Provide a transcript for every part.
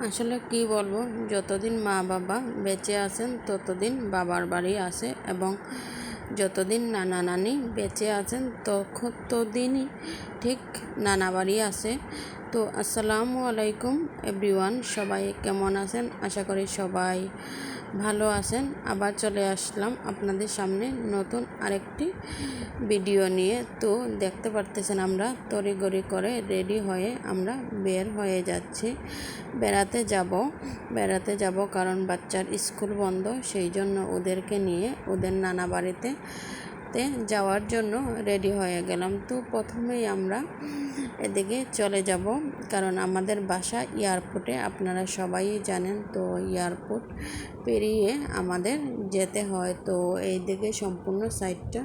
আসলে কি বলবো, যতদিন মা বাবা বেঁচে আছেন ততদিন বাবার বাড়ি আসে এবং যতদিন নানা নানি বেঁচে আছেন ততদিনই ঠিক নানা বাড়ি আসে। তো আসসালামু আলাইকুম এভরিওয়ান, সবাই কেমন আছেন? আশা করি সবাই ভালো আছেন। আবার চলে আসলাম আপনাদের সামনে নতুন আরেকটি ভিডিও নিয়ে। তো দেখতে পারতেছেন আমরা তড়িঘড়ি করে রেডি হয়ে আমরা বের হয়ে যাচ্ছি। বেড়াতে যাব কারণ বাচ্চার স্কুল বন্ধ, সেই জন্য ওদেরকে নিয়ে ওদের নানা বাড়িতে যাওয়ার জন্য রেডি হয়ে গেলাম। তো প্রথমেই আমরা এদিকে চলে যাব কারণ আমাদের বাসা এয়ারপোর্টে, আপনারা সবাই জানেন। তো এয়ারপোর্ট পেরিয়ে আমাদের যেতে হয়। তো এই দিকে সম্পূর্ণ সাইডটা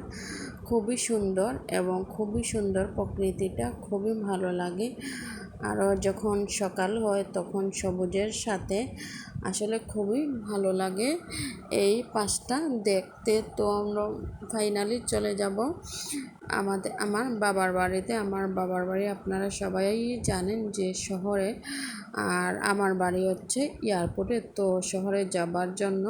খুবই সুন্দর এবং খুবই সুন্দর, প্রকৃতিটা খুবই ভালো লাগে। আরও যখন সকাল হয় তখন সবুজের সাথে আসলে খুবই ভালো লাগে এই পাশটা দেখতে। তো আমরা ফাইনালি চলে যাব আমার বাবার বাড়িতে। আমার বাবার বাড়ি আপনারা সবাই জানেন যে শহরে, আর আমার বাড়ি হচ্ছে এয়ারপোর্টে। তো শহরে যাবার জন্য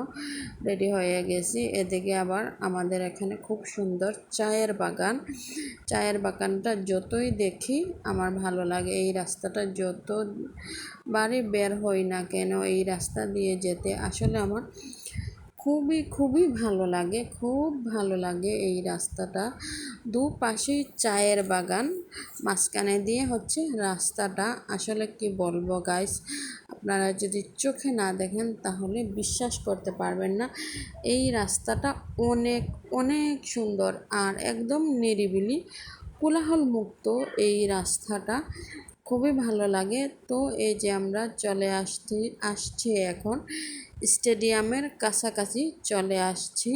রেডি হয়ে গেছি। এদিকে আবার আমাদের এখানে খুব সুন্দর চায়ের বাগানটা যতই দেখি আমার ভালো লাগে। এই রাস্তাটা যতবারই বের হই না কেন এই রাস্তা দিয়ে যেতে আসলে আমার খুবই ভালো লাগে, খুব ভালো লাগে। এই রাস্তাটা দুপাশেই চায়ের বাগান, মাঝখানে দিয়ে হচ্ছে রাস্তাটা। আসলে কি বলবো গাইস, আপনারা যদি চোখে না দেখেন তাহলে বিশ্বাস করতে পারবেন না। এই রাস্তাটা অনেক অনেক সুন্দর আর একদম নিরিবিলি, কোলাহল মুক্ত এই রাস্তাটা, খুবই ভালো লাগে। তো এই যে আমরা চলে আসছি এখন স্টেডিয়ামের কাছাকাছি চলে আসছি।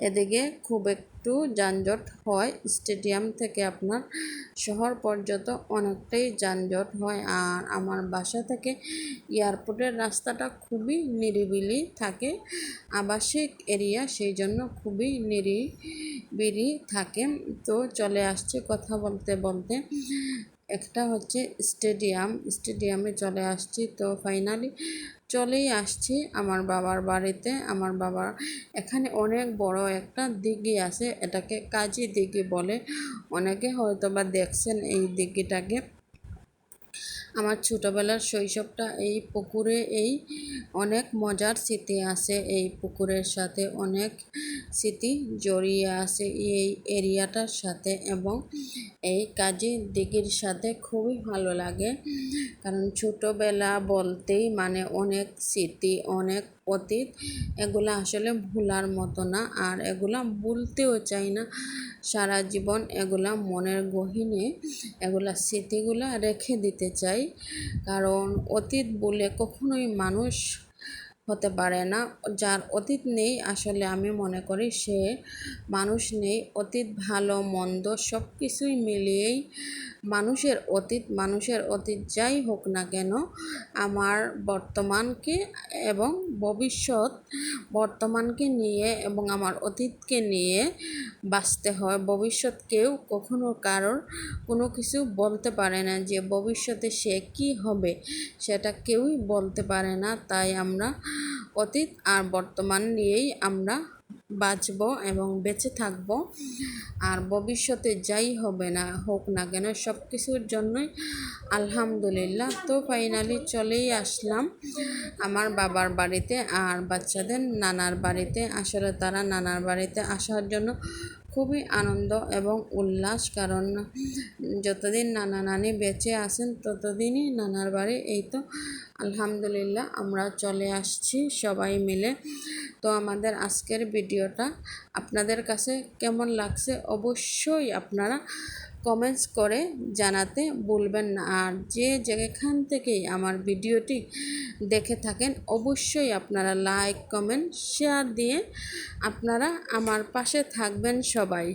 এদিকে খুব একটু যানজট হয়, স্টেডিয়াম থেকে আপনার শহর পর্যন্ত অনেকটাই যানজট হয়। আর আমার বাসা থেকে এয়ারপোর্টের রাস্তাটা খুবই নিরিবিলি থাকে, আবাসিক এরিয়া, সেই জন্য খুবই নিরিবিলি থাকে। তো চলে আসছে কথা বলতে বলতে, একটা হচ্ছে স্টেডিয়ামে চলে আসছি। তো ফাইনালি চলেই আসছি আমার বাবার বাড়িতে। আমার বাবার এখানে অনেক বড় একটা দিঘি আছে, এটাকে কাজী দিঘি বলে। অনেকে হয়তো বা দেখছেন এই দিঘিটাকে। আমার ছোটোবেলার শৈশবটা এই পুকুরে, অনেক মজার স্মৃতি আছে এই পুকুরের সাথে, অনেক স্মৃতি জড়িয়ে আছে এই এরিয়াটার সাথে এবং এই কাজী দিঘির সাথে। খুবই ভালো লাগে কারণ ছোটোবেলা বলতেই মানে অনেক স্মৃতি, অনেক অতীত, এগুলো আসলে ভোলার মতো না, আর এগুলা ভুলতেও চাই না সারা জীবন। এগুলা মনের গহীনে এগুলা স্মৃতিগুলা রেখে দিতে চাই, কারণ অতীত বলে কখনোই মানুষ হতে পারে না। যার অতীত নেই আসলে আমি মনে করি সে মানুষ নেই। অতীত ভালো মন্দ সব কিছুই মিলিয়েই মানুষের অতীত যাই হোক না কেন, আমার বর্তমানকে এবং বর্তমানকে নিয়ে এবং আমার অতীতকে নিয়ে বাঁচতে হয়। ভবিষ্যৎ কেউ কখনো কারোর কোনো কিছু বলতে পারে না যে ভবিষ্যতে সে কি হবে, সেটা কেউই বলতে পারে না। তাই আমরা অতীত আর বর্তমান নিয়েই আমরা বাঁচব এবং বেঁচে থাকব। আর ভবিষ্যতে যাই হোক না কেন সব কিছুর জন্যই আলহামদুলিল্লাহ। তো ফাইনালি চলেই আসলাম আমার বাবার বাড়িতে আর বাচ্চাদের নানার বাড়িতে। আসলে তারা নানার বাড়িতে আসার জন্য খুবই আনন্দ এবং উল্লাস, কারণ যতদিন নানা নানি বেঁচে আছেন ততদিনই নানার বাড়ি। এই তো আলহামদুলিল্লাহ আমরা চলে আসছি সবাই মিলে। তো আমাদের আজকের ভিডিওটা আপনাদের কাছে কেমন লাগছে অবশ্যই আপনারা কমেন্টস করে জানাতে ভুলবেন না। আর যেখান থেকেই আমার ভিডিওটি দেখে থাকেন অবশ্যই আপনারা লাইক কমেন্ট শেয়ার দিয়ে আপনারা আমার পাশে থাকবেন সবাই।